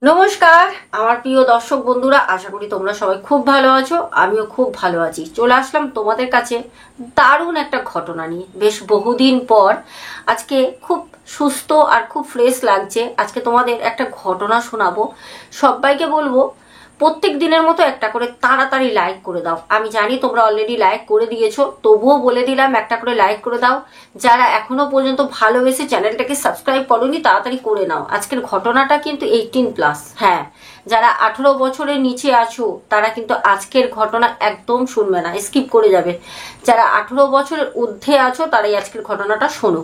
নমস্কার আমার প্রিয় দর্শক বন্ধুরা, আশা করি তোমরা সবাই খুব ভালো আছো। আমিও খুব ভালো আছি। চলে আসলাম তোমাদের কাছে দারুণ একটা ঘটনা নিয়ে। বেশ বহুদিন পর আজকে খুব সুস্থ আর খুব ফ্রেশ লাগছে। আজকে তোমাদের একটা ঘটনা শোনাবো। সবাইকে বলবো প্রত্যেক দিনের মতো একটা করে তাড়াতাড়ি লাইক করে দাও। আমি জানি তোমরা অলরেডি লাইক করে দিয়েছো, তবুও বলে দিলাম একটা করে লাইক করে দাও। যারা এখনো পর্যন্ত ভালোবেসে চ্যানেলটাকে সাবস্ক্রাইব করোনি তাড়াতাড়ি করে নাও। আজকের ঘটনাটা কিন্তু 18+। হ্যাঁ, যারা 18 বছরের নিচে আছো তারা কিন্তু আজকের ঘটনা একদম শুনবে না, স্কিপ করে যাবে। যারা 18 বছরের ঊর্ধ্বে আছো তারাই আজকের ঘটনাটা শোনো।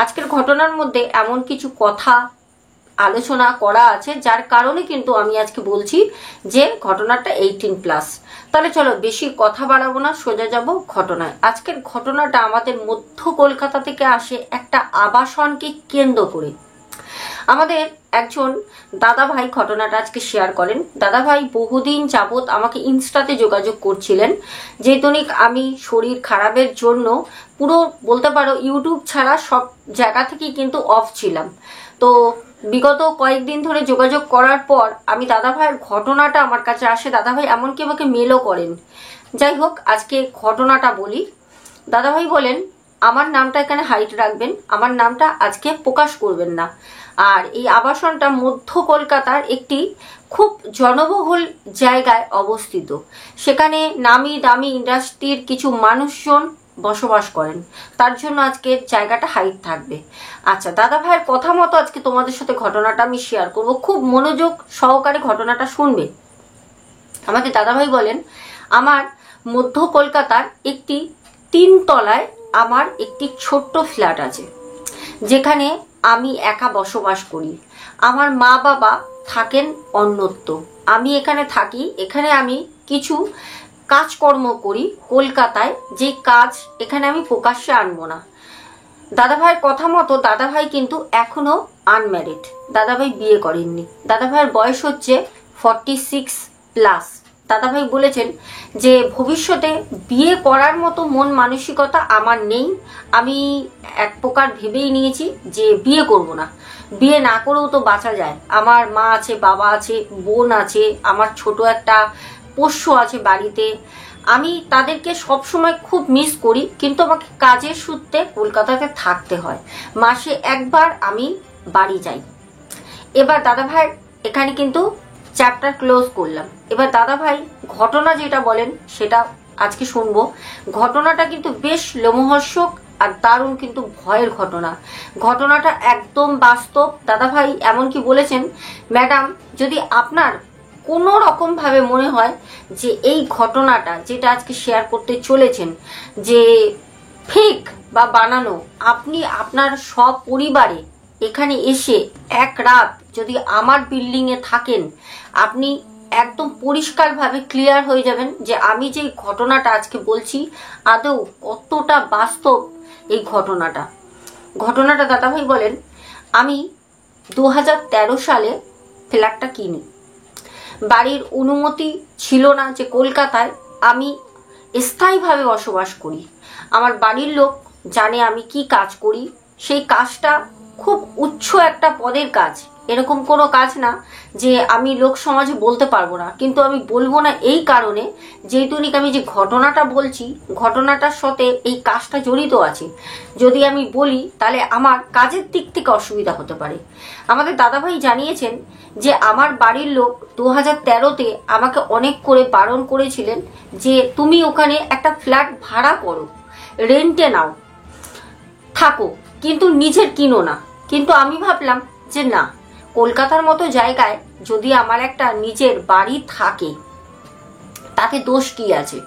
আজকের ঘটনার মধ্যে এমন কিছু কথা আলোচনা করা আছে যার কারণে কিন্তু আমি আজকে বলছি যে ঘটনাটা 18+। তাহলে চলো বেশি কথা বাড়াবো না, সোজা যাব ঘটনায়। আজকের ঘটনাটা আমাদের মধ্য কলকাতা থেকে আসে একটা আবাসনকে কেন্দ্র করে। আমাদের একজন দাদা ভাই ঘটনাটা আজকে শেয়ার করেন। দাদা ভাই বহুদিন যাবত আমাকে ইনস্টাতে যোগাযোগ করছিলেন, যেহেতু আমি শরীর খারাপের জন্য পুরো বলতে পারো ইউটিউব ছাড়া সব জায়গা থেকেই কিন্তু অফ ছিলাম। তো বিগত কয়েকদিন ধরে যোগাযোগ করার পর আমি দাদা ভাইয়ের ঘটনাটা আমার কাছে আসে। দাদা ভাই এমনকি আমাকে মেলও করেন। যাই হোক, আজকে ঘটনাটা বলি। দাদা ভাই বলেন আমার নামটা এখানে হাইড রাখবেন, আমার নামটা আজকে প্রকাশ করবেন না। আর এই আবাসনটা মধ্য কলকাতার একটি খুব জনবহুল জায়গায় অবস্থিত। সেখানে নামি দামি ইন্ডাস্ট্রির কিছু মানুষজন বসবাস করেন, তার জন্য আজকে জায়গাটা হাইড থাকবে। আচ্ছা, দাদা ভাইয়ের কথা মতো আজকে তোমাদের সাথে ঘটনাটা আমি শেয়ার করব। খুব মনোযোগ সহকারে ঘটনাটা শুনবে। আমাকে দাদা ভাই বলেন আমার মধ্য কলকাতার একটি 3 তলায় আমার একটি ছোট্ট ফ্ল্যাট আছে, যেখানে আমি একা বসবাস করি। আমার মা বাবা থাকেন অন্যত্র, আমি এখানে থাকি। এখানে আমি কিছু কাজকর্ম করি কলকাতায়, যে কাজ এখানে আমি প্রকাশ্যে আনবো না। দাদা ভাইয়ের কথা মতো দাদা ভাই কিন্তু এখনো আনম্যারিড। দাদা ভাই বিয়ে করেননি। দাদা ভাইয়ের বয়স হচ্ছে 46+। দাদা ভাই বলেছেন যে ভবিষ্যতে বিয়ে করার মতো মন মানসিকতা আমার নেই। আমি এক প্রকার ভেবেই নিয়েছি যে বিয়ে করব না। বিয়ে না করেও তো বাঁচা যায়। আমার মা আছে, বাবা আছে, বোন আছে, আমার ছোট একটা পোষ্য আছে বাড়িতে। আমি তাদেরকে সবসময় খুব মিস করি, কিন্তু আমাকে কাজের সূত্রে কলকাতাতে থাকতে হয়। মাসে একবার আমি বাড়ি যাই। এবার দাদা ভাই এখানে কিন্তু চ্যাপ্টার ক্লোজ করলাম। এবার দাদা ভাই ঘটনা যেটা বলেন সেটা আজকে শুনবো। ঘটনাটা কিন্তু বেশ লোমহর্ষক আর দারুণ কিন্তু ভয়ের ঘটনা। ঘটনাটা একদম বাস্তব। দাদা ভাই এমনকি বলেছেন, ম্যাডাম যদি আপনার কোনো রকম ভাবে মনে হয় যে এই ঘটনাটা যেটা আজকে শেয়ার করতে চলেছেন যে ফেক বা বানানো, আপনি আপনার সব পরিবারে এখানে এসে এক রাত যদি আমার বিল্ডিং এ থাকেন, আপনি একদম পরিষ্কারভাবে ক্লিয়ার হয়ে যাবেন যে আমি যে ঘটনাটা আজকে বলছি আদৌ কতটা বাস্তব এই ঘটনাটা। ঘটনাটা দাদা ভাই বলেন আমি 2013 সালে ফ্ল্যাটটা কিনি। বাড়ির অনুমতি ছিল না যে কলকাতায় আমি স্থায়ীভাবে বসবাস করি। আমার বাড়ির লোক জানে আমি কি কাজ করি। সেই কাজটা খুব উচ্চ একটা পদের কাজ, এরকম কোনো কাজ না যে আমি লোক সমাজে বলতে পারবো না। কিন্তু আমি বলবো না এই কারণে, যেহেতু আমি যে ঘটনাটা বলছি ঘটনাটার সাথে এই কাজটা জড়িত আছে। যদি আমি বলি তাহলে আমার কাজের দিক থেকে অসুবিধা হতে পারে। আমাদের দাদাভাই জানিয়েছেন যে আমার বাড়ির লোক 2013-তে আমাকে অনেক করে বারণ করেছিলেন যে তুমি ওখানে একটা ফ্ল্যাট ভাড়া করো, রেন্টে নাও, থাকো, কিন্তু নিজের কিনো না। কিন্তু আমি ভাবলাম যে না, কলকাতার মতো জায়গায় যদি আমার একটা নিজের বাড়ি থাকে তাতে দোষ কি আছে।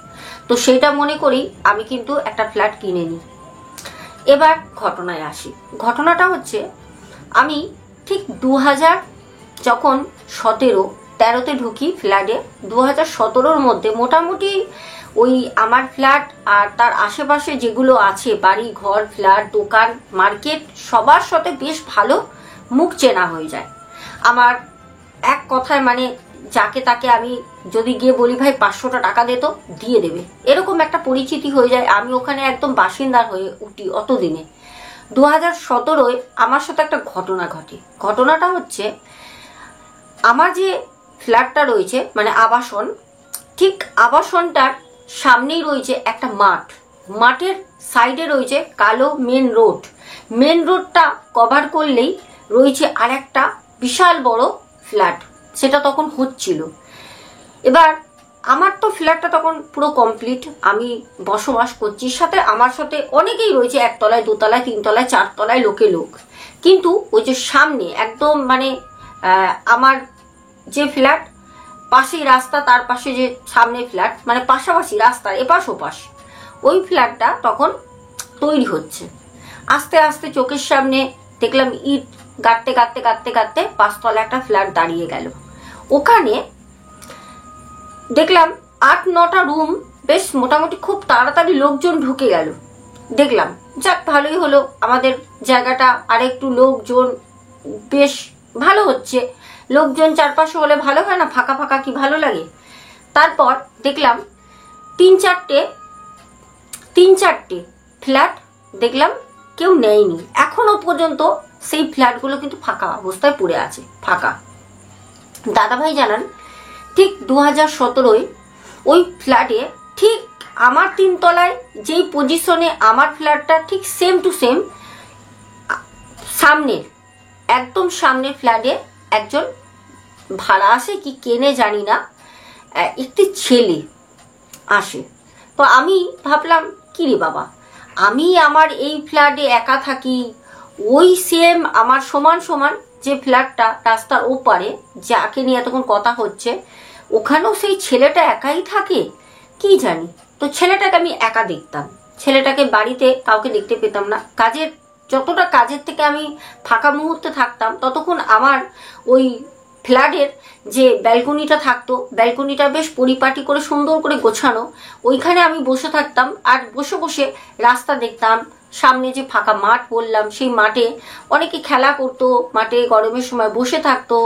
তো সেটা মনে করি আমি কিন্তু একটা ফ্ল্যাট কিনে নিই। এবার ঘটনায় আসি। ঘটনাটা হচ্ছে আমি ঠিক 2013-তে ঢুকি ফ্ল্যাটে। 2017-র মধ্যে মোটামুটি ওই আমার ফ্ল্যাট আর তার আশেপাশে যেগুলো আছে বাড়ি ঘর, ফ্ল্যাট, দোকান, মার্কেট, সবার সাথে বেশ ভালো মুখ চেনা হয়ে যায়। আমার এক কথায় মানে যাকে তাকে আমি যদি গিয়ে বলি ভাই 500টা টাকা দে তো দিয়ে দেবে, এরকম একটা পরিচিতি হয়ে যায়। আমি ওখানে একদম বাসিন্দার হয়ে উঠি অতদিনে। 2017-য় আমার সাথে একটা ঘটনা ঘটে। ঘটনাটা হচ্ছে আমার যে ফ্ল্যাটটা রয়েছে মানে আবাসন, ঠিক আবাসনটার সামনেই রয়েছে একটা মাঠ। মাঠের সাইডে রয়েছে কালো মেন রোডটা কভার করলেই রয়েছে আর একটা বিশাল বড় ফ্ল্যাট। সেটা তখন হচ্ছিল। এবার আমার তো ফ্ল্যাটটা তখন পুরো কমপ্লিট, আমি বসবাস করছি, সাথে আমার সাথে অনেকেই রয়েছে, 1 তলায় 2 তলায় 3 তলায় 4 তলায় লোক। কিন্তু ওই যে সামনে একদম মানে আমার যে ফ্ল্যাট, পাশেই রাস্তা, তার পাশে যে সামনে ফ্ল্যাট, মানে পাশাপাশি রাস্তার এপাশ ওপাশ, ওই ফ্ল্যাটটা তখন তৈরি হচ্ছে। আস্তে আস্তে চোখের সামনে দেখলাম ইট গাঁটতে 5 তলা একটা ফ্ল্যাট দাঁড়িয়ে গেল। ওখানে দেখলাম 8-9টা রুম, বেশ মোটামুটি খুব তাড়াতাড়ি লোকজন ঢুকে গেল। দেখলাম যাক ভালোই হলো, আমাদের জায়গাটা আর একটু লোকজন বেশ ভালো হচ্ছে। লোকজন চারপাশে হলে ভালো হয় না, ফাঁকা ফাঁকা কি ভালো লাগে। তারপর দেখলাম 3-4টে ফ্ল্যাট দেখলাম কেউ নেয়নি, এখনো পর্যন্ত সেই ফ্ল্যাটগুলো কিন্তু ফাঁকা অবস্থায় পড়ে আছে, ফাঁকা। দাদাভাই জানান ঠিক 2017-য় ওই ফ্ল্যাটে, ঠিক আমার 3 তলায় যেই পজিশনে আমার ফ্ল্যাটটা, ঠিক সেম টু সেম সামনের, একদম সামনের ফ্ল্যাটে একজন ভাড়া আসে কি কেনে জানি না, একটি ছেলে আসে। তো আমি ভাবলাম কি রে বাবা, আমি আমার এই ফ্ল্যাটে একা থাকি, ওই সেম আমার সমান যে ফ্ল্যাটটা রাস্তার ওপারে যাকে নিয়ে এতক্ষণ কথা হচ্ছে, ওখানেও সেই ছেলেটা একাই থাকে কি জানি। তো ছেলেটাকে আমি একা দেখতাম, ছেলেটাকে বাড়িতে কাউকে দেখতে পেতাম না। যতটা কাজের থেকে আমি ফাঁকা মুহূর্তে থাকতাম, ততক্ষণ আমার ওই ফ্ল্যাটের যে ব্যালকনিটা থাকতো, ব্যালকনিটা বেশ পরিপাটি করে সুন্দর করে গোছানো, ওইখানে আমি বসে থাকতাম। আর বসে বসে রাস্তা দেখতাম, সামনে যে ফাঁকা মাঠ বললাম, সেই মাঠে অনেকে খেলা করতো, মাঠে গরমের সময় বসে থাকতো,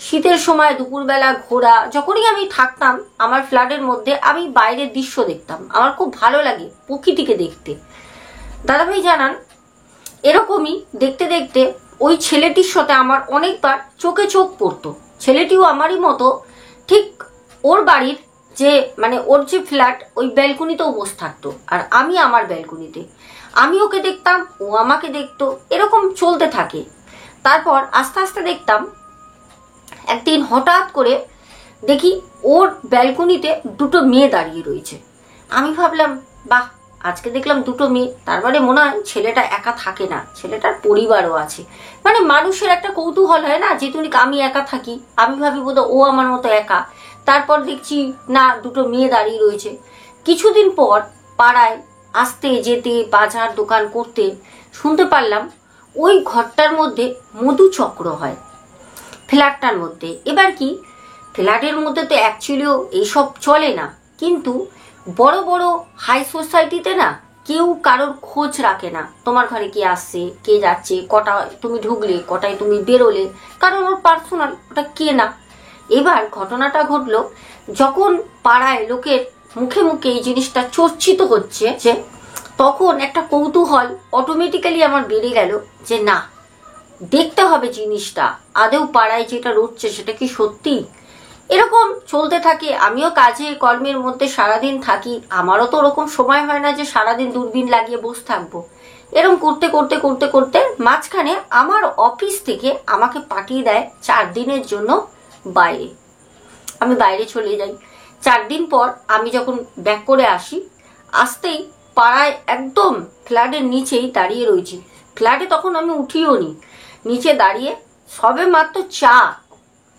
শীতের সময় দুপুরবেলা ঘোরা। যখনই আমি থাকতাম আমার ফ্ল্যাটের মধ্যে, আমি বাইরের দৃশ্য দেখতাম, আমার খুব ভালো লাগে প্রকৃতিকে দেখতে। দাদাভাই জানান এরকমই দেখতে দেখতে ওই ছেলেটির সাথে আমার অনেকবার চোখে চোখ পড়তো। ছেলেটিও আমারই মতো, ঠিক ওর বাড়ির যে মানে ওর যে ফ্ল্যাট, ওই ব্যালকনিতেও বসে থাকতো, আর আমি আমার ব্যালকনিতে। আমি ওকে দেখতাম, ও আমাকে দেখতো, এরকম চলতে থাকে। তারপর আস্তে আস্তে দেখতাম একদিন হঠাৎ করে দেখি ওর ব্যালকনিতে 2টো মেয়ে দাঁড়িয়ে রয়েছে। আমি ভাবলাম বাহ, আজকে দেখলাম 2টো মেয়ে, তার মানে মনে হয় ছেলেটা একা থাকে না, ছেলেটার পরিবারও আছে। মানে মানুষের একটা কৌতূহল হয় না, যেহেতু আমি একা থাকি, আমি ভাবি বোধহয় ও আমার মতো একা। তারপর দেখছি না, 2টো মেয়ে দাঁড়িয়ে রয়েছে। কিছুদিন পর পাড়ায় আসতে যেতে, বাজার দোকান করতে শুনতে পারলাম ওই ঘরটার মধ্যে মধুচক্র হয় ফ্ল্যাটটার মধ্যে। এবার কি, ফ্ল্যাটের মধ্যে তো অ্যাকচুয়ালিও এইসব চলে না, কিন্তু বড় বড় হাই সোসাইটিতে না কেউ কারোর খোঁজ রাখে না, তোমার ঘরে কে আসছে, কে যাচ্ছে, কটায় তুমি ঢুকলে, কটায় তুমি বেরোলে, কারণ ওর পার্সোনাল, ওটা কে না। এবার ঘটনাটা ঘটলো যখন পাড়ায় লোকের মুখে মুখে এই জিনিসটা চর্চিত হচ্ছে, যে তখন একটা কৌতূহল অটোমেটিক্যালি আমার বেড়ে গেল যে না, দেখতে হবে জিনিসটা আদেও পাড়ায় যেটা রটছে সেটা কি সত্যি। এরকম চলতে থাকে। আমিও কাজে কর্মের মধ্যে সারাদিন থাকি, আমারও তো ওরকম সময় হয় না যে সারাদিন দূরবীন লাগিয়ে বসে থাকবো। এরকম করতে করতে করতে করতে মাঝখানে আমার অফিস থেকে আমাকে পাঠিয়ে দেয় 4 দিনের জন্য বাইরে। আমি বাইরে চলে যাই। 4 দিন পর আমি যখন ব্যাক করে আসি, আসতেই পাড়ায় একদম ফ্ল্যাটের নিচেই দাঁড়িয়ে রয়েছি। ফ্ল্যাটে তখন আমি উঠিও নি, নিচে দাঁড়িয়ে সবে মাত্র চা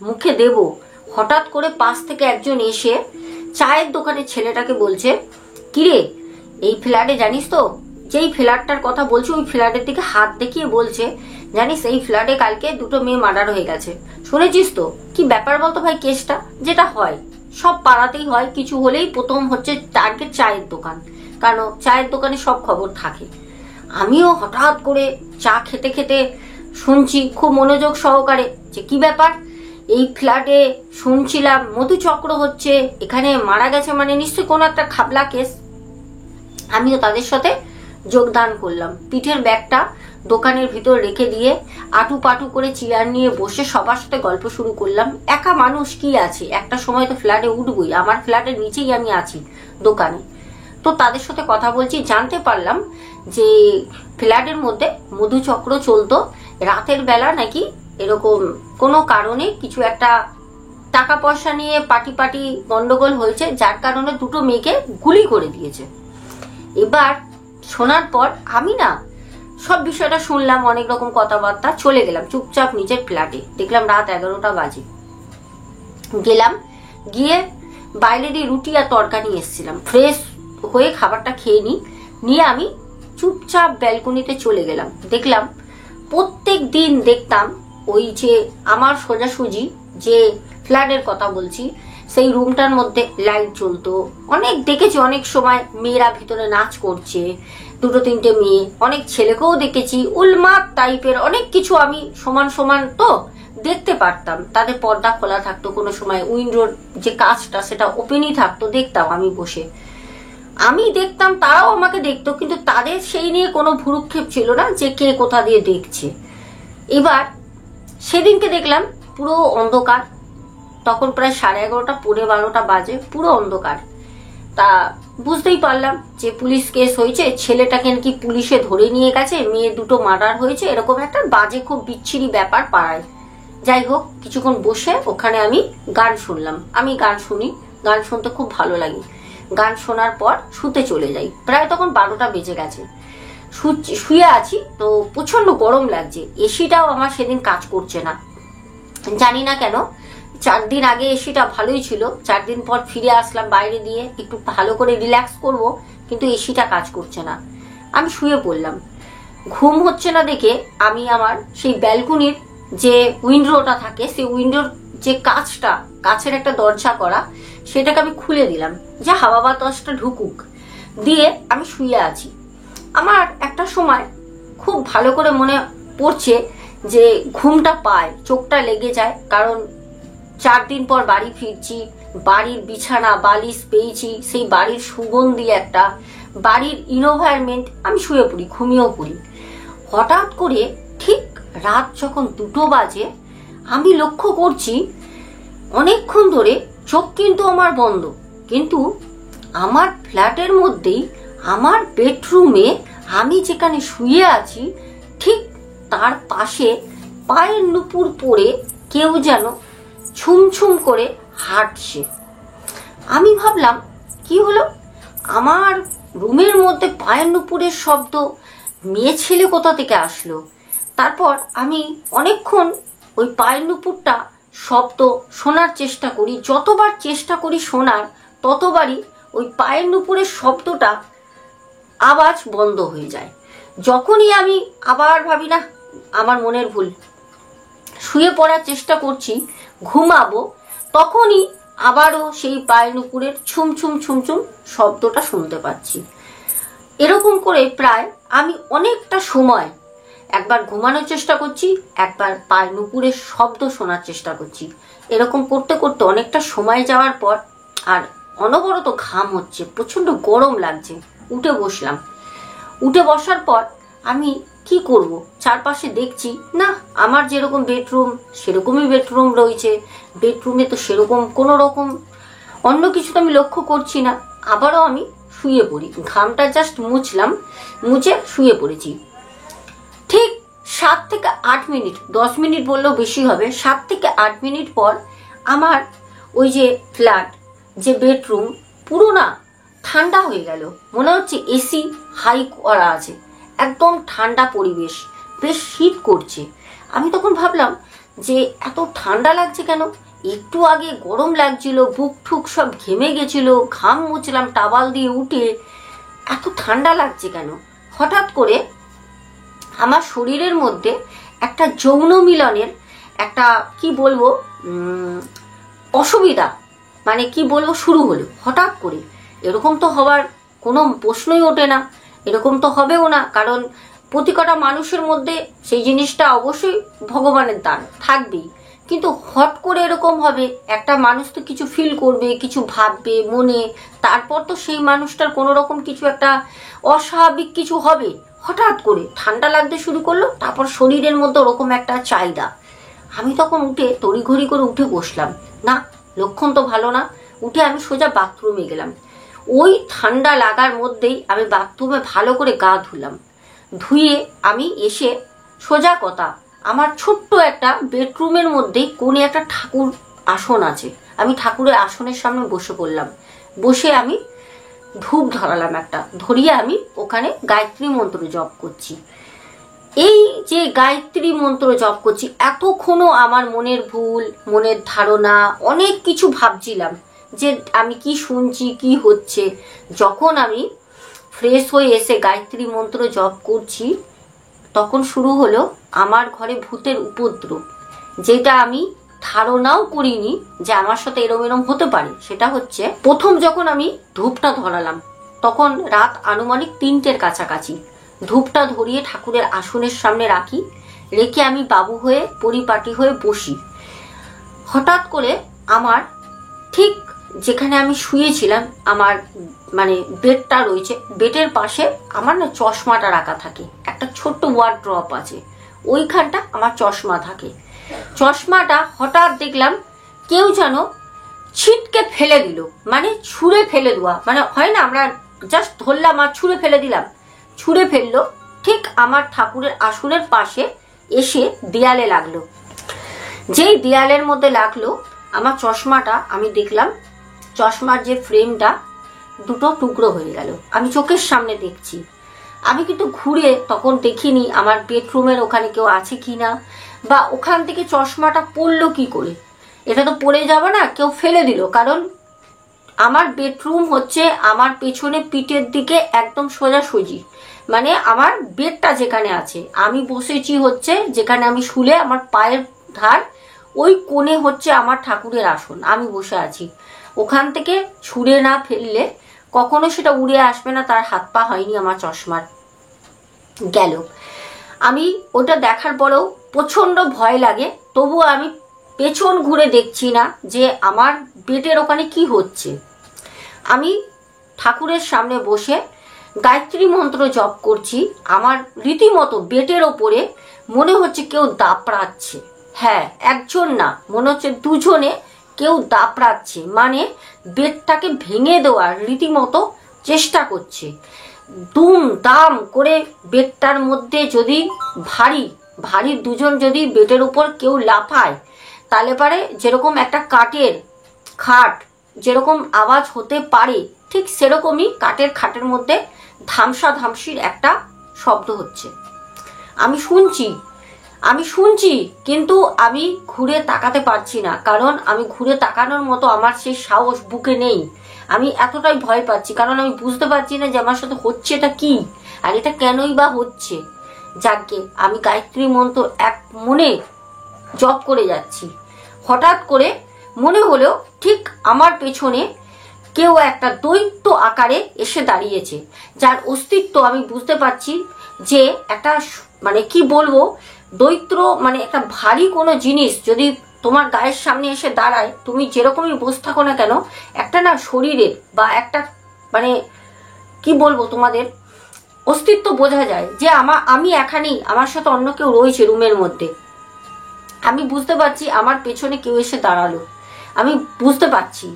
মুখে দেব, হঠাৎ করে পাশ থেকে একজন এসে চায়ের দোকানের ছেলেটাকে বলছে, কিরে এই ফ্ল্যাটে জানিস তো, যেই ফ্ল্যাটটার কথা বলছি ওই ফ্ল্যাটের দিকে হাত দেখিয়ে বলছে, জানিস এই ফ্ল্যাটে কালকে 2টো মেয়ে মার্ডার হয়ে গেছে, শুনেছিস তো? কি ব্যাপার বলতো ভাই কেসটা? যেটা হয় সব পাড়াতেই হয়, কিছু হলেই প্রথম হচ্ছে টার্গেট চায়ের দোকান, কারণ চায়ের দোকানে সব খবর থাকে। আমিও হঠাৎ করে চা খেতে খেতে শুনছি খুব মনোযোগ সহকারে যে কি ব্যাপার, এই ফ্ল্যাটে শুনছিলাম মধুচক্র হচ্ছে, এখানে মারা গেছে, মানে নিশ্চয়ই কোনো একটা খাবলা কেস। আমিও তাদের সাথে যোগদান করলাম। পিঠের ব্যাগটা দোকানের ভিতর রেখে দিয়ে আটু পাটু করে চেয়ার নিয়ে বসে সবার সাথে গল্প শুরু করলাম। একা মানুষ কি আছে, একটা সময় তো ফ্ল্যাটে উঠবই, আমার ফ্ল্যাটের নিচেই আমি আছি দোকানে। তো তাদের সাথে কথা বলছি, জানতে পারলাম যে ফ্ল্যাটের মধ্যে মধুচক্র চলতো। রাতের বেলা নাকি এরকম কোনো কারণে কিছু একটা টাকা পয়সা নিয়ে পাটি পাটি গন্ডগোল হয়েছে, যার কারণে দুটো মেয়েকে গুলি করে দিয়েছে। এবার শোনার পর আমি না সব বিষয়টা শুনলাম, অনেক রকম কথাবার্তা, চলে গেলাম চুপচাপ নিজের ফ্ল্যাটে। দেখলাম রাত 11টা বাজে। গেলাম, গিয়ে বাইরে দিয়ে রুটি আর তরকা নিয়ে এসেছিলাম। ফ্রেশ হয়ে খাবারটা খেয়ে নিয়ে আমি চুপচাপ ব্যালকনিতে চলে গেলাম। দেখলাম প্রত্যেক দিন দেখতাম ওই যে আমার সোজাসুজি যে ফ্ল্যাটের কথা বলছি, সেই রুমটার মধ্যে লাইট জ্বলতো। অনেক দেখেছি, অনেক সময় মেয়েরা ভিতরে নাচ করছে, দুটো তিনটে মেয়ে, অনেক ছেলেকেও দেখেছি, উলমাদ টাইপের অনেক কিছু আমি সমান সমান তো দেখতে পারতাম। তাদের পর্দা খোলা থাকতো, কোনো সময় উইন্ডোর যে কাঁচটা সেটা ওপেনই থাকতো, দেখতাম আমি বসে। আমি দেখতাম, তারাও আমাকে দেখতো, কিন্তু তাদের সেই নিয়ে কোনো ভুরুক্ষেপ ছিল না যে কে কোথা দিয়ে দেখছে। এবার সেদিনকে দেখলাম পুরো অন্ধকার, তখন প্রায় 11:30 পৌনে 12টা বাজে, পুরো অন্ধকার। তা বুঝতেই পারলাম যে পুলিশ কেস হয়েছে, ছেলেটাকে নাকি পুলিশে ধরে নিয়ে গেছে, মেয়ে দুটো মার্ডার হয়েছে, এরকম একটা বাজে খুব বিচ্ছিরি ব্যাপার পাড়ায়। যাই হোক, কিছুক্ষণ বসে ওখানে আমি গান শুনলাম। আমি গান শুনি, গান শুনতে খুব ভালো লাগে। গান শোনার পর শুতে চলে যাই। প্রায় তখন 12টা বেজে গেছে। শুয়ে আছি তো প্রচন্ড গরম লাগছে, এসিটাও আমার সেদিন কাজ করছে না, জানি না কেন। 4 দিন আগে এসিটা ভালোই ছিল, 4 দিন পর ফিরে আসলাম বাইরে দিয়ে একটু ভালো করে রিল্যাক্স করব, কিন্তু এসিটা কাজ করছে না। আমি শুয়ে পড়লাম। ঘুম হচ্ছে না দেখে আমি আমার সেই ব্যালকনির যে উইন্ডোটা থাকে, সেই উইন্ডোর যে কাঁচটা, কাছের একটা দরজা করা, সেটাকে আমি খুলে দিলাম যে হাওয়া বাতাসটা ঢুকুক। দিয়ে আমি শুয়ে আছি। আমার একটা সময় খুব ভালো করে মনে পড়ছে যে ঘুমটা পায়, চোখটা লেগে যায়, কারণ 4 দিন পর বাড়ি ফিরছি, বাড়ির বিছানা বালিশ পেয়েছি, সেই বাড়ির সুগন্ধি একটা, বাড়ির এনভায়রনমেন্ট, আমি শুয়ে পড়ি, ঘুমিয়েও পড়ি। হঠাৎ করে ঠিক রাত যখন 2টো বাজে, আমি লক্ষ্য করছি অনেকক্ষণ ধরে চোখ কিন্তু আমার বন্ধ, কিন্তু আমার ফ্ল্যাটের মধ্যেই আমার বেডরুমে আমি যেখানে শুয়ে আছি ঠিক তার পাশে পায়ের নুপুর পরে কেউ যেন ছুমছুম করে হাঁটছে। আমি ভাবলাম কি হলো, আমার রুমের মধ্যে পায়ের নুপুরের শব্দ, মেয়ে ছেলে কোথা থেকে আসলো। তারপর আমি অনেকক্ষণ ওই পায়ের নুপুরটা শব্দ শোনার চেষ্টা করি। যতবার চেষ্টা করি শোনার, ততবারই ওই পায়ের নুপুরের শব্দটা আওয়াজ বন্ধ হয়ে যায়। যখনই আমি আবার ভাবি না আমার মনের ভুল, শুয়ে পড়ার চেষ্টা করছি, ঘুমাবো, তখনই আবারও সেই পায়ের নুপুরের ছুমছুম ছুমছুম শব্দটা শুনতে পাচ্ছি। এরকম করে প্রায় আমি অনেকটা সময় একবার ঘুমানোর চেষ্টা করছি, একবার পায়ের নুপুরের শব্দ শোনার চেষ্টা করছি। এরকম করতে করতে অনেকটা সময় যাওয়ার পর আর অনবরত ঘাম হচ্ছে, প্রচন্ড গরম লাগছে। উঠে বসলাম। উঠে বসার পর আমি কি করব, চারপাশে দেখছি না, আমার যেরকম বেডরুম সেরকমই বেডরুম রয়েছে, বেডরুমে তো সেরকম কোনো রকম অন্য কিছু তো আমি লক্ষ্য করছি না। আবারও আমি শুয়ে পড়ি, ঘামটা জাস্ট মুছলাম, মুছে শুয়ে পড়েছি। ঠিক 7 থেকে 8 মিনিট, 10 মিনিট বললেও বেশি হবে, 7 থেকে 8 মিনিট পর আমার ওই যে ফ্ল্যাট, যে বেডরুম, পুরো না ঠান্ডা হয়ে গেল। মনে হচ্ছে এসি হাই করা আছে, একদম ঠান্ডা পরিবেশ, বেশ শীত করছে। আমি তখন ভাবলাম যে এত ঠান্ডা লাগছে কেন, একটু আগে গরম লাগছিল, বুক ঠুক সব ঘেমে গেছিল, ঘাম মুছলাম টাওয়াল দিয়ে উঠে, এত ঠান্ডা লাগছে কেন। হঠাৎ করে আমার শরীরের মধ্যে একটা যৌন মিলনের একটা কি বলবো অসুবিধা, মানে কি বলবো, শুরু হলো হঠাৎ করে। এরকম তো হওয়ার কোনো প্রশ্নই ওঠে না, এরকম তো হবেও না, কারণ প্রতি কটা মানুষের মধ্যে সেই জিনিসটা অবশ্যই ভগবানের দান থাকবেই, কিন্তু হট করে এরকম হবে। একটা মানুষ তো কিছু ফিল করবে, কিছু ভাববে মনে, তারপর তো সেই মানুষটার কোনো রকম কিছু একটা অস্বাভাবিক কিছু হবে। হঠাৎ করে ঠান্ডা লাগতে শুরু করলো, তারপর শরীরের মধ্যে ওরকম একটা চাহিদা। আমি তখন উঠে তড়িঘড়ি করে উঠে বসলাম, না লক্ষণ তো ভালো না। উঠে আমি সোজা বাথরুমে গেলাম। ওই ঠান্ডা লাগার মধ্যেই আমি বাথরুমে ভালো করে গা ধুলাম। ধুয়ে আমি এসে সোজা কথা, আমার ছোট্ট একটা বেডরুমের মধ্যেই কোণে একটা ঠাকুর আসন আছে, আমি ঠাকুরের আসনের সামনে বসে পড়লাম। বসে আমি ধূপ ধরালাম একটা, ধরিয়ে আমি ওখানে গায়ত্রী মন্ত্র জপ করছি। এই যে গায়ত্রী মন্ত্র জপ করছি, এতক্ষণও আমার মনের ভুল, মনের ধারণা, অনেক কিছু ভাবছিলাম যে আমি কি শুনছি, কি হচ্ছে। যখন আমি ফ্রেশ হয়ে এসে গায়ত্রী মন্ত্র জপ করছি, তখন শুরু হলো আমার ঘরে ভূতের উপদ্রব, যেটা আমি ধারণাও করিনি যে আমার সাথে এরম এরম হতে পারে। সেটা হচ্ছে, প্রথম যখন আমি ধূপটা ধরালাম, তখন রাত আনুমানিক 3টের কাছাকাছি। ধূপটা ধরিয়ে ঠাকুরের আসনের সামনে রাখি, রেখে আমি বাবু হয়ে পরিপাটি হয়ে বসি। হঠাৎ করে আমার ঠিক যেখানে আমি শুয়েছিলাম, আমার মানে বেডটা রয়েছে, বেডের পাশে আমার না চশমাটা রাখা থাকে, একটা ছোট্ট ওয়ার্ড্রপ আছে, ওইখানটা আমার চশমা থাকে। চশমাটা হঠাৎ দেখলাম কেউ যেন ছিটকে ফেলে দিল, মানে ছুঁড়ে ফেলে দেওয়া, মানে হয় না আমরা জাস্ট ধরলাম আর ছুঁড়ে ফেলে দিলাম, ছুঁড়ে ফেললো ঠিক আমার ঠাকুরের আসনের পাশে এসে দেয়ালে লাগলো। যেই দেয়ালের মধ্যে লাগলো আমার চশমাটা, আমি দেখলাম চশমার যে ফ্রেমটা দুটো টুকরো হয়ে গেল, আমি চোখের সামনে দেখছি। আমি কিন্তু ঘুরে তখন দেখিনি আমার বেডরুমের ওখানে কেউ আছে কিনা, বা ওখান থেকে চশমাটা পড়লো কি করে। এটা তো পড়ে যাবে না, কেউ ফেলে দিল। কারণ আমার বেডরুম হচ্ছে আমার পেছনে পিঠের দিকে একদম সোজাসুজি, মানে আমার বেডটা যেখানে আছে, আমি বসেছি হচ্ছে যেখানে আমি শুলে আমার পায়ের ধার, ওই কোণে হচ্ছে আমার ঠাকুরের আসন, আমি বসে আছি। ওখান থেকে ছুঁড়ে না ফেললে কখনো সেটা উড়ে আসবে না, তার হাত পা হয়নি আমার চশমার। গেল। আমি ওটা দেখার পরেও প্রচন্ড ভয় লাগে, তবুও আমি পেছন ঘুরে দেখছি না যে আমার বেডের ওখানে কি হচ্ছে। আমি ঠাকুরের সামনে বসে গায়ত্রী মন্ত্র জপ করছি। আমার রীতিমতো বেডের ওপরে মনে হচ্ছে কেউ দাপড়াচ্ছে। হ্যাঁ, একজন না, মনে হচ্ছে দুজনে কেউ দাপড়াচ্ছে, মানে বেডটাকে ভেঙে দেওয়ার রীতিমতো চেষ্টা করছে। দুম দাম করে বেডটার মধ্যে যদি ভারী ভারী দুজন যদি বেডের উপর কেউ লাফায়, তাহলে পারে যেরকম একটা কাঠের খাট যেরকম আওয়াজ হতে পারে, ঠিক সেরকমই কাঠের খাটের মধ্যে ধামসা ধামসির একটা শব্দ হচ্ছে। আমি শুনছি কিন্তু আমি ঘুরে তাকাতে পারছি না, কারণ আমি ঘুরে তাকানোর মতো আমার সেই সাহস বুকে নেই। আমি এতটাই ভয় পাচ্ছি, কারণ আমি বুঝতে পারছি না যে আমার সাথে হচ্ছে এটা কি, আর এটা কেনই বা হচ্ছে। যাকে আমি গায়ত্রী মন্ত্র এক মনে জপ করে যাচ্ছি। হঠাৎ করে মনে হলো ঠিক আমার পেছনে কেউ একটা দৈত্য আকারে এসে দাঁড়িয়েছে, যার অস্তিত্ব আমি বুঝতে পারছি যে একটা, মানে কি বলবো, দৈত্য মানে একটা ভারী কোনো জিনিস যদি তোমার গায়ের সামনে এসে দাঁড়ায়, তুমি যেরকমই বসে থাকো না কেন, একটা না শরীরের বা একটা, মানে কি বলবো, তোমাদের অস্তিত্ব বোঝা যায় যে আমি এখানেই, আমার সাথে অন্য কেউ রয়েছে রুমের মধ্যে। আমি বুঝতে পারছি আমার পেছনে কেউ এসে দাঁড়ালো, আমি বুঝতে পারছি।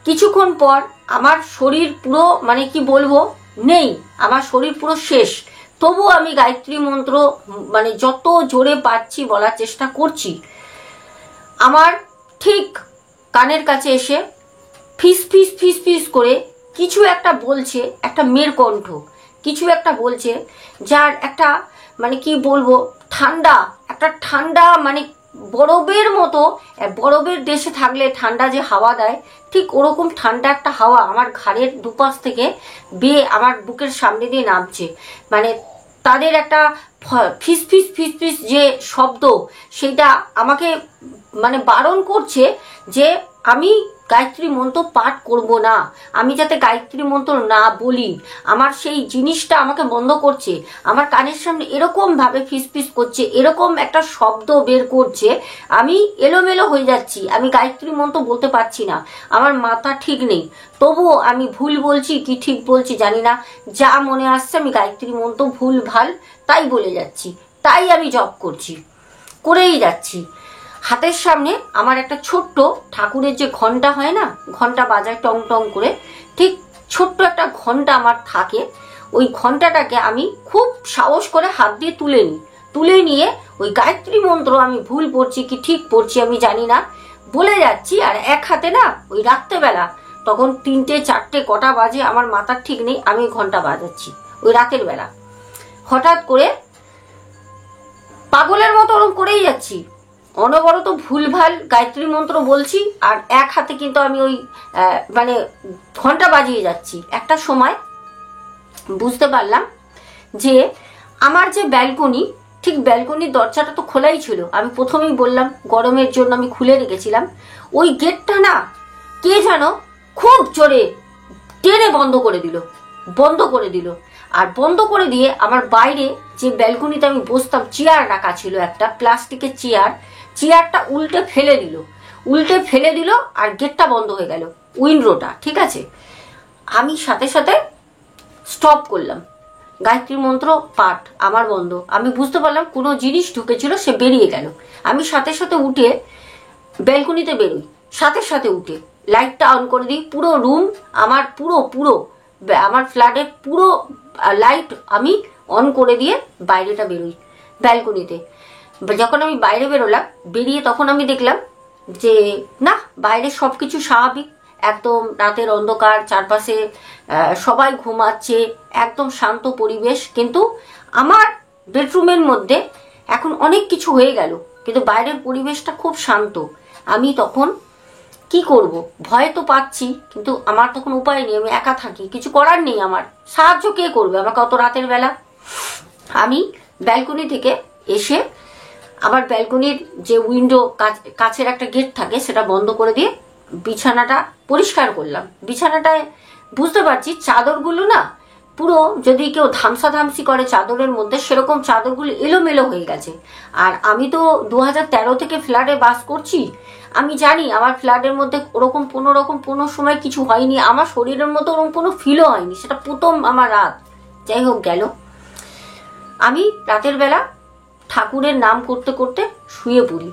কিছুক্ষণ পর আমার শরীর পুরো, মানে কি বলবো, নেই, আমার শরীর পুরো শেষ। তবু আমি গায়ত্রী মন্ত্র মানে যত জোরে পাচ্ছি বলার চেষ্টা করছি। আমার ঠিক কানের কাছে এসে ফিস ফিস ফিস ফিস করে কিছু একটা বলছে, একটা মেয়ের কণ্ঠ কিছু একটা বলছে, যার একটা, মানে কি বলবো, ঠান্ডা মানে বরফের মতো, বরফের দেশে থাকলে ঠান্ডা যে হাওয়া দেয়, ঠিক ওরকম ঠান্ডা একটা হাওয়া আমার ঘাড়ের দুপাশ থেকে বেয়ে আমার বুকের সামনে দিয়ে নামছে। মানে তাদের একটা ফিস ফিস ফিস ফিস যে শব্দ, সেটা আমাকে মানে বারণ করছে যে আমি গায়ত্রী মন্ত্র পাঠ করব না, আমি যাতে গায়ত্রী মন্ত্র না বলি, আমার সেই জিনিসটা আমাকে বন্ধ করছে, আমার কানের সামনে এরকম ভাবে ফিসফিস করছে, এরকম একটা শব্দ বের করছে, আমি এলোমেলো হয়ে যাচ্ছি, আমি গায়ত্রী মন্ত্র বলতে পারছি না, আমার মাথা ঠিক নেই। তবুও আমি ভুল বলছি কি ঠিক বলছি জানি না, যা মনে আসছে আমি গায়ত্রী মন্ত্র ভুল ভাল তাই বলে যাচ্ছি, তাই আমি জপ করছি, করেই যাচ্ছি। হাতের সামনে আমার একটা ছোট্ট ঠাকুরের যে ঘন্টা হয় না, ঘন্টা বাজায় টং টং করে, ঠিক ছোট্ট একটা ঘন্টা আমার থাকে। ওই ঘন্টাটাকে আমি খুব সাহস করে হাত দিয়ে তুলে নিয়ে ওই গায়ত্রী মন্ত্র আমি ভুল পড়ছি কি ঠিক পড়ছি আমি জানি না, বলে যাচ্ছি। আর এক হাতে না ওই রাত্রেবেলা, তখন 3টে 4টে কটা বাজে আমার মাথার ঠিক নেই, আমি ঘন্টা বাজাচ্ছি ওই রাতের বেলা। হঠাৎ করে পাগলের মতো ওরকম করেই যাচ্ছি, অনবরত ভুলভাল গায়ত্রী মন্ত্র বলছি, আর এক হাতে কিন্তু আমি ওই মানে ঘন্টা বাজিয়ে যাচ্ছি। একটা সময় বুঝতে পারলাম যে আমার যে ব্যালকনি, ঠিক ব্যালকনির দরজাটা তো খোলাই ছিল, আমি প্রথমেই বললাম গরমের জন্য আমি খুলে রেখেছিলাম, ওই গেটটা না কে যেন খুব জোরে টেনে বন্ধ করে দিল। আর বন্ধ করে দিয়ে আমার বাইরে যে ব্যালকনিতে আমি বসতাম, চেয়ার রাখা ছিল, একটা প্লাস্টিকের চেয়ারটা উল্টে ফেলে দিল আর গেটটা বন্ধ হয়ে গেল, উইন্ডোটা। ঠিক আছে, আমি সাথে সাথে স্টপ করলাম, গায়ত্রী মন্ত্র পাঠ আমার বন্ধ। আমি বুঝতে পারলাম কোনো জিনিস ঢুকেছিল, সে বেরিয়ে গেল। আমি সাথে সাথে উঠে ব্যালকনিতে বেরোই, সাথে উঠে লাইটটা অন করে দিই, পুরো রুম আমার পুরো আমার ফ্ল্যাটের পুরো লাইট আমি অন করে দিয়ে বাইরেটা বেরোই ব্যালকনিতে। যখন আমি বাইরে বেরিয়ে তখন আমি দেখলাম যে না, বাইরে সবকিছু স্বাভাবিক, একদম রাতের অন্ধকার, চারপাশে সবাই ঘুমাচ্ছে, একদম শান্ত পরিবেশ। কিন্তু আমার বেডরুমের মধ্যে এখন অনেক কিছু হয়ে গেল, কিন্তু বাইরের পরিবেশটা খুব শান্ত। আমি তখন কি করব, ভয় তো পাচ্ছি, কিন্তু আমার তখন উপায় নেই, আমি একা থাকি, কিছু করার নেই, আমার সাহায্য কে করবে আমাকে অত রাতের বেলা। আমি ব্যালকনি থেকে এসে আবার ব্যালকনির যে উইন্ডো কাছের একটা গেট থাকে সেটা বন্ধ করে দিয়ে বিছানাটা পরিষ্কার করলাম। বিছানাটায় বুঝতে পারছি চাদরগুলো না পুরো, যদি কেউ ধামসি করে চাদরের মধ্যে, সেরকম চাদরগুলো এলোমেলো হয়ে গেছে। আর আমি তো 2013 থেকে ফ্ল্যাটে বাস করছি, আমি জানি আমার ফ্ল্যাটের মধ্যে ওরকম কোনো সময় কিছু হয়নি, আমার শরীরের মধ্যে ওরকম কোনো ফিলও হয়নি, সেটা প্রথম আমার রাত। যাই হোক গেল, আমি রাতের বেলা ঠাকুরের নাম করতে করতে শুয়ে পড়ি।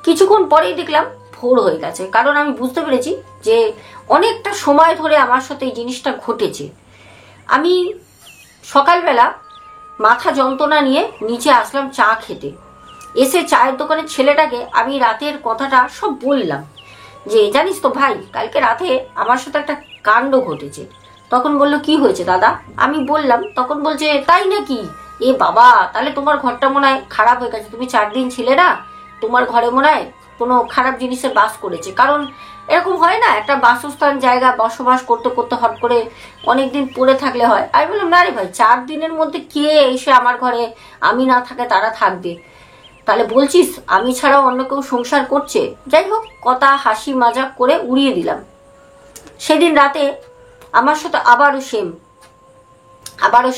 কিছুক্ষণ পরেই দেখলাম ভোর হয়ে গেছে, কারণ আমি বুঝতে পেরেছি যে অনেকটা সময় ধরে আমার সাথে এই জিনিসটা ঘটেছে। আমি সকালবেলা মাথা যন্ত্রণা নিয়ে নিচে আসলাম চা খেতে। এসে চায়ের দোকানের ছেলেটাকে আমি রাতের কথাটা সব বললাম, যে জানিস তো ভাই, কালকে রাতে আমার সাথে একটা কাণ্ড ঘটেছে। তখন বলল কি হয়েছে দাদা? আমি বললাম, তখন বলছে তাই নাকি, এ বাবা, তাহলে তোমার ঘরটা মনে হয় খারাপ হয়ে গেছে, তুমি 4 দিন ছিলে না, তোমার ঘরে মনে হয় কোনো খারাপ জিনিসের বাস করেছে। কারণ এরকম হয় না, একটা বাসস্থান জায়গা বসবাস করতে করতে হট করে অনেকদিন পড়ে থাকলে হয়। আমি বললাম না রে ভাই, 4 দিনের মধ্যে কে এসে আমার ঘরে আমি না থাকে তারা থাকবে? তাহলে বলছিস আমি ছাড়াও অন্য কেউ সংসার করছে? যাই হোক, কথা হাসি মজাক করে উড়িয়ে দিলাম। সেদিন রাতে আমার সাথে আবারও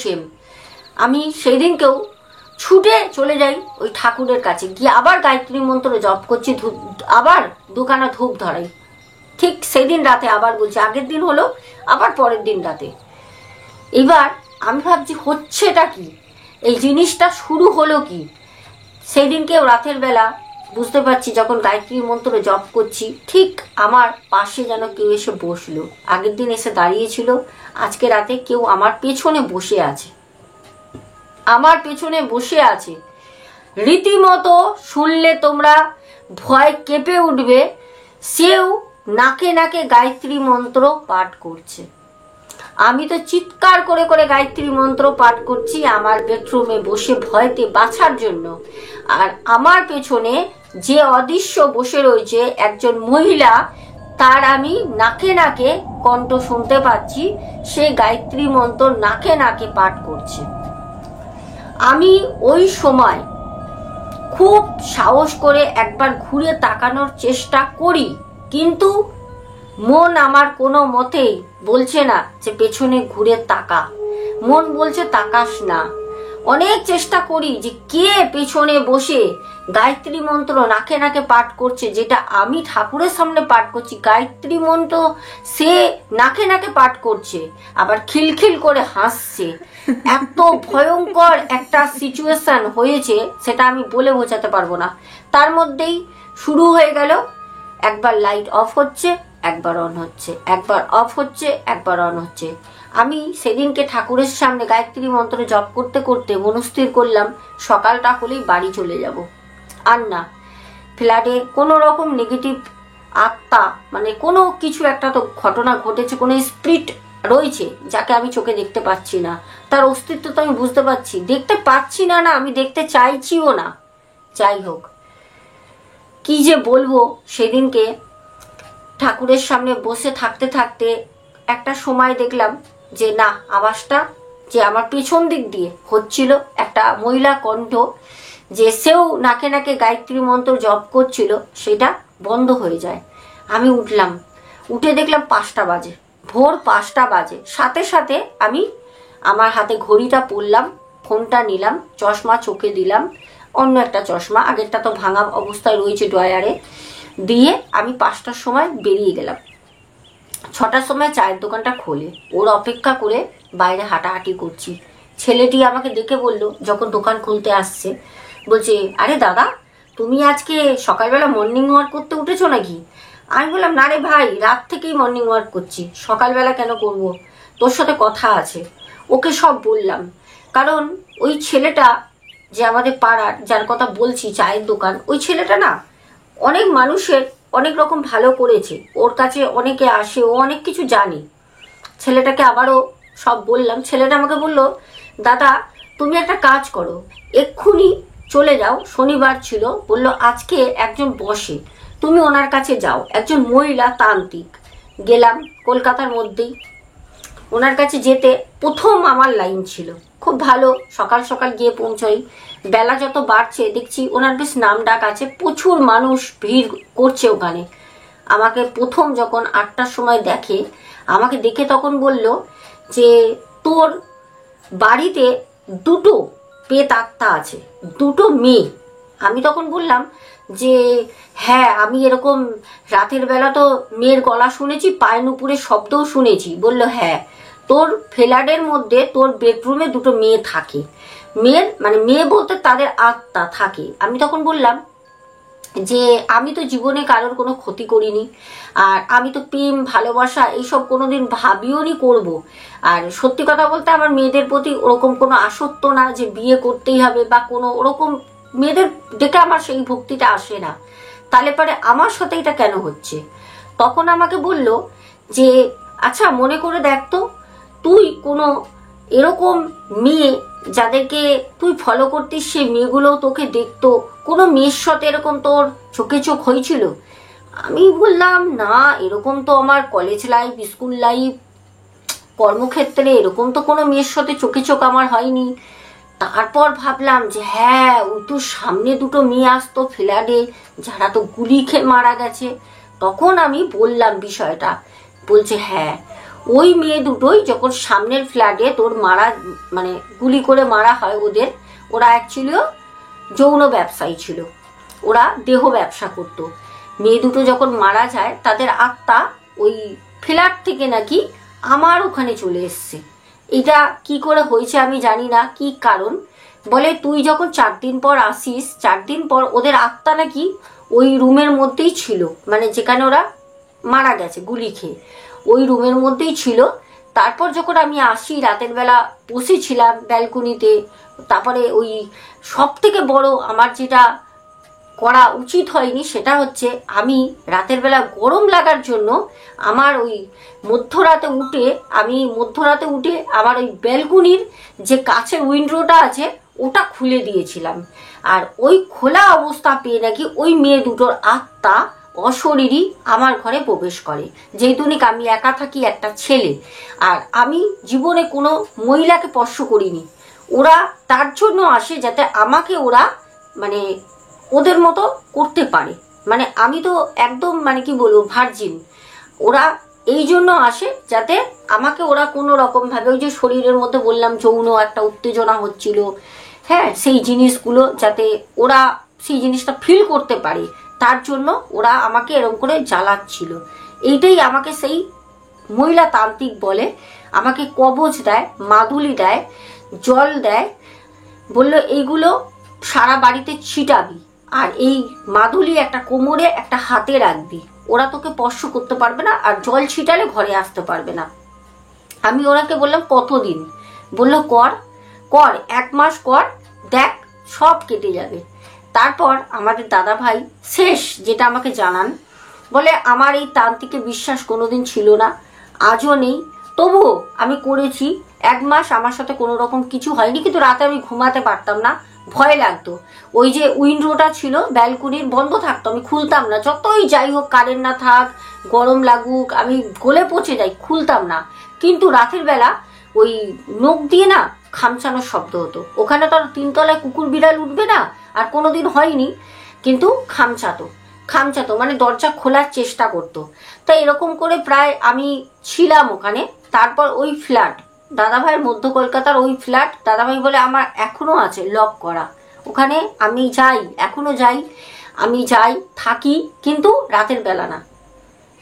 সেম। আমি সেই দিনকেও ছুটে চলে যাই ওই ঠাকুরের কাছে, গিয়ে আবার গায়ত্রী মন্ত্র জপ করছি, আবার 2খানা ধূপ ধরাই। ঠিক সেদিন রাতে আবার বলছি, আগের দিন হলো, আবার পরের দিন রাতে। এবার আমি ভাবছি হচ্ছেটা কি, এই জিনিসটা শুরু হলো কি? সেই দিনকেও রাতের বেলা বুঝতে পারছি যখন গায়ত্রী মন্ত্র জপ করছি, ঠিক আমার পাশে যেন কেউ এসে বসলো। আগের দিন এসে দাঁড়িয়েছিল, আজকে রাতে কেউ আমার পেছনে বসে আছে। রীতিমতো শুনলে তোমরা ভয় কেঁপে উঠবে, সেও নাকে নাকে গায়ত্রী মন্ত্র পাঠ করছে। আমি তো চিৎকার করে করে গায়ত্রী মন্ত্র পাঠ করছি আমার বেডরুমে বসে ভয়তে বাঁচার জন্য। আর আমার পেছনে যে অদৃশ্য বসে রয়েছে একজন মহিলা, তার আমি নাকে নাকে কণ্ঠ শুনতে পাচ্ছি, সে গায়ত্রী মন্ত্র নাকে নাকে পাঠ করছে। আমি ওই সময় খুব সাহস করে একবার ঘুরে তাকানোর চেষ্টা করি, কিন্তু মন আমার কোনো মতেই বলছে না যে পেছনে ঘুরে তাকা, মন বলছে তাকাস না। অনেক চেষ্টা করি যে কে পেছনে বসে গায়ত্রী মন্ত্র নাকে নাকে পাঠ করছে, যেটা আমি ঠাকুরের সামনে পাঠ করছি। গায়ত্রী মন্ত্র সে নাকে নাকে পাঠ করছে, আবার খিলখিল করে হাসছে। এত ভয়ঙ্কর একটা সিচুয়েশন হয়েছে, সেটা আমি বলে বোঝাতে পারবো না। তার মধ্যেই শুরু হয়ে গেল, একবার লাইট অফ হচ্ছে, একবার অন হচ্ছে, একবার অফ হচ্ছে, একবার অন হচ্ছে। আমি সেদিনকে ঠাকুরের সামনে গায়ত্রী মন্ত্র জপ করতে করতে মনস্থির করলাম সকালটা হলেই বাড়ি চলে যাব। আর না, ফ্ল্যাটে কোনো রকম নেগেটিভ আত্মা, মানে কোনো কিছু একটা তো ঘটনা ঘটেছে, কোনো স্পিরিট রয়েছে যাকে আমি চোখে দেখতে পাচ্ছি না। তার অস্তিত্ব তো আমি বুঝতে পারছি, দেখতে পাচ্ছি না, না আমি দেখতে চাইছিও না। যাই হোক, কি যে বলবো, সেদিনকে ঠাকুরের সামনে বসে থাকতে থাকতে একটা সময় দেখলাম যে না, আওয়াজটা যে আমার পেছন দিক দিয়ে হচ্ছিল, একটা মহিলা কণ্ঠ, যে সেও নাকে নাকে গায়ত্রী মন্ত্র জপ করছিল, সেটা বন্ধ হয়ে যায়। আমি উঠলাম, উঠে দেখলাম 5টা বাজে, ভোর 5টা বাজে। সাথে সাথে আমি আমার হাতে ঘড়িটা পরলাম, ফোনটা নিলাম, চশমা চোখে দিলাম, অন্য একটা চশমা, আগেরটা তো ভাঙা অবস্থায় রয়েছে ড্রয়ারে, দিয়ে আমি 5টার সময় বেরিয়ে গেলাম। 6টার সময় চায়ের দোকানটা খোলে, ওর অপেক্ষা করে বাইরে হাঁটাহাঁটি করছি। ছেলেটি আমাকে দেখে বলল, যখন দোকান খুলতে আসছে, বলছে, আরে দাদা, তুমি আজকে সকালবেলা মর্নিং ওয়াক করতে উঠেছো নাকি? আমি বললাম, না রে ভাই, রাত থেকেই মর্নিং ওয়াক করছি, সকালবেলা কেন করব, তোর সাথে কথা আছে। ওকে সব বললাম, কারণ ওই ছেলেটা যে আমাদের পাড়ার, যার কথা বলছি, চায়ের দোকান, ওই ছেলেটা না অনেক মানুষের অনেক রকম ভালো করেছে, ওর কাছে অনেকে আসে, ও অনেক কিছু জানে। ছেলেটাকে আবারও সব বললাম। ছেলেটা আমাকে বলল, দাদা তুমি একটা কাজ করো, এক্ষুনি চলে যাও, শনিবার ছিল, বলল আজকে একজন বসে, তুমি ওনার কাছে যাও, একজন মহিলা তান্ত্রিক। গেলাম, কলকাতার মধ্যেই। ওনার কাছে যেতে প্রথম আমার লাইন ছিল, খুব ভালো, সকাল সকাল গিয়ে পৌঁছই। বেলা যত বাড়ছে দেখছি ওনার বেশ নাম ডাক আছে, প্রচুর মানুষ ভিড় করছে ওখানে। আমাকে প্রথম যখন 8টার সময় দেখে, আমাকে দেখে তখন বলল যে তোর বাড়িতে 2টো পেত আত্মা আছে, 2টো মেয়ে। আমি তখন বললাম যে হ্যাঁ, আমি এরকম রাতের বেলা তো মেয়ের গলা শুনেছি, পায়ের নুপুরের শব্দও শুনেছি। বলল হ্যাঁ, তোর ফ্ল্যাটের মধ্যে তোর বেডরুমে 2টো মেয়ে থাকে, মেয়ের মানে মেয়ে বলতে তাদের আত্মা থাকে। আমি তখন বললাম যে আমি তো জীবনে কারোর কোনো ক্ষতি করিনি, আর আমি তো প্রেম ভালোবাসা এইসব কোনোদিন ভাবিও নি করবো। আর সত্যি কথা বলতে আমার মেয়েদের প্রতি ওরকম কোনো আসক্ত না যে বিয়ে করতেই হবে, বা কোনো ওরকম মেয়েদের ডেকে আমার সেই ভক্তিটা আসে না। তাহলে পরে আমার সাথে এটা কেন হচ্ছে? তখন আমাকে বলল যে আচ্ছা, মনে করে দেখ তো, তুই কোনো এরকম মেয়ে যাদেরকে তুই ফলো করতিস, সেই মেয়েগুলোও তোকে দেখতো, কোনো মেয়ের সাথে এরকম তোর চোখে চোখ হয়েছিল? আমি বললাম না, এরকম তো আমার কলেজ লাইফ, স্কুল লাইফ, কর্মক্ষেত্রে এরকম তো কোনো মেয়ের সাথে চোখে চোখ আমার হয়নি। তারপর ভাবলাম যে হ্যাঁ, ওই তো সামনে 2টো মেয়ে আসতো ফ্ল্যাটে, যারা তো গুলি খেয়ে মারা গেছে। তখন আমি বললাম বিষয়টা, বলছে হ্যাঁ, ওই মেয়ে 2টোই যখন সামনের ফ্ল্যাটে তোর মারা, মানে গুলি করে মারা হয় ওদের, ওরা অ্যাকচুয়ালিও যৌন ব্যবসায়ী ছিল, ওরা দেহ ব্যবসা করত। মেয়ে 2টো যখন মারা যায়, তাদের আত্মা ওই ফ্ল্যাট থেকে নাকি আমার ওখানে চলে এসছে। এটা কি করে হয়েছে আমি জানি না, কি কারণ। বলে তুই যখন 4 দিন পর আসিস, 4 দিন পর ওদের আত্মা নাকি ওই রুমের মধ্যেই ছিল, মানে যেখানে ওরা মারা গেছে গুলি খেয়ে, ওই রুমের মধ্যেই ছিল। তারপর যখন আমি আসি, রাতের বেলা বসেছিলাম ব্যালকনিতে, তারপরে ওই সব থেকে বড় আমার যেটা করা উচিত হয়নি, সেটা হচ্ছে আমি রাতের বেলা গরম লাগার জন্য আমার ওই মধ্যরাতে উঠে আমার ওই ব্যালকনির যে কাছের উইন্ডোটা আছে ওটা খুলে দিয়েছিলাম। আর ওই খোলা অবস্থা পেয়ে নাকি ওই মেয়ে 2টোর আত্মা অশরীরী আমার ঘরে প্রবেশ করে। যেহেতু আমি একা থাকি, একটা ছেলে, আর আমি জীবনে কোনো মহিলাকে স্পর্শ করিনি। ওরা তার জন্য আসে যাতে আমাকে ওরা মানে ওদের মতো করতে পারে। মানে আমি তো একদম, মানে কি বলবো, ভার্জিন। ওরা এই জন্য আসে যাতে আমাকে ওরা কোনো রকম ভাবে, ওই যে শরীরের মধ্যে বললাম যৌন একটা উত্তেজনা হচ্ছিল, হ্যাঁ, সেই জিনিসগুলো যাতে ওরা সেই জিনিসটা ফিল করতে পারে, তার জন্য ওরা আমাকে এরকম করে জ্বালাচ্ছিল। এইটাই আমাকে সেই মহিলা তান্ত্রিক বলে, আমাকে কবচ দেয়, মাদুলি দেয়, জল দেয়, বললো এইগুলো সারা বাড়িতে ছিটাবি, আর এই মাদুলি একটা কোমরে একটা হাতে রাখবি, ওরা তোকে স্পর্শ করতে পারবে না, আর জল ছিটালে ঘরে আসতে পারবে না। আমি ওনাকে বললাম কতদিন? বললো কর কর, 1 মাস কর, দেখ সব কেটে যাবে। তারপর আমাদের দাদা ভাই শেষ যেটা আমাকে জানান, বলে আমার এই তান্ত্রিকে বিশ্বাস কোনোদিন ছিল না, আজও নেই, তবুও আমি করেছি। 1 মাস আমার সাথে কোনো রকম কিছু হয়নি, কিন্তু রাতে আমি ঘুমাতে পারতাম না, ভয় লাগতো। ওই যে উইন্ডোটা ছিল ব্যালকনির, বন্ধ থাকতো, আমি খুলতাম না, যতই যাই হোক, কারেন্ট না থাক, গরম লাগুক, আমি গলে পচে যাই, খুলতাম না। কিন্তু রাতের বেলা ওই নখ দিয়ে না খামচানোর শব্দ হতো। ওখানে তো 3 তলায় কুকুর বিড়াল উঠবে না, আর কোনোদিন হয়নি, কিন্তু খামচাতো খামচাতো, মানে দরজা খোলার চেষ্টা করতো। তাই এরকম করে প্রায় আমি ছিলাম ওখানে। তারপর ওই ফ্ল্যাট, দাদাভাইয়ের মধ্য কলকাতার ওই ফ্ল্যাট, দাদাভাই বলে আমার এখনো আছে লক করা, ওখানে আমি যাই, এখনো যাই, আমি যাই, থাকি, কিন্তু রাতের বেলা না।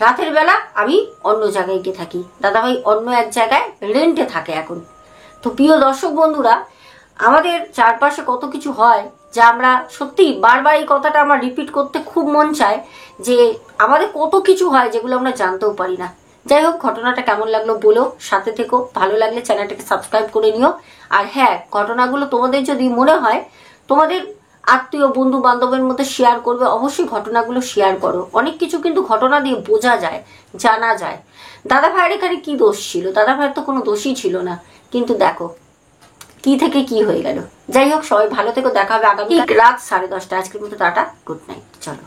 রাতের বেলা আমি অন্য জায়গায় গিয়ে থাকি, দাদাভাই অন্য এক জায়গায় রেন্টে থাকে এখন। তো প্রিয় দর্শক বন্ধুরা, আমাদের চারপাশে কত কিছু হয় যা আমরা সত্যি বারবার, এই কথাটা আমার রিপিট করতে খুব মন চায়, যে আমাদের কত কিছু হয় যেগুলো আমরা জানতেও পারি না। যাই হোক, ঘটনাটা কেমন লাগলো বলো, সাথে থেকো, ভালো লাগলে চ্যানেলটাকে সাবস্ক্রাইব করে নিও। আর হ্যাঁ, ঘটনাগুলো তোমাদের যদি মনে হয় তোমাদের আত্মীয় বন্ধু বান্ধবের মধ্যে শেয়ার করবে, অবশ্যই ঘটনাগুলো শেয়ার করো। অনেক কিছু কিন্তু ঘটনা দিয়ে বোঝা যায়, জানা যায়। দাদা ভাইয়ের এখানে কি দোষ ছিল? দাদা ভাইয়ের তো কোনো দোষই ছিল না, কিন্তু দেখো কি থেকে কি হয়ে গেল। যাই হোক, সবাই ভালো থেকো, দেখা হবে আগামী রাত 10:30। আজকের মতো টাটা, গুড নাইট, চলো।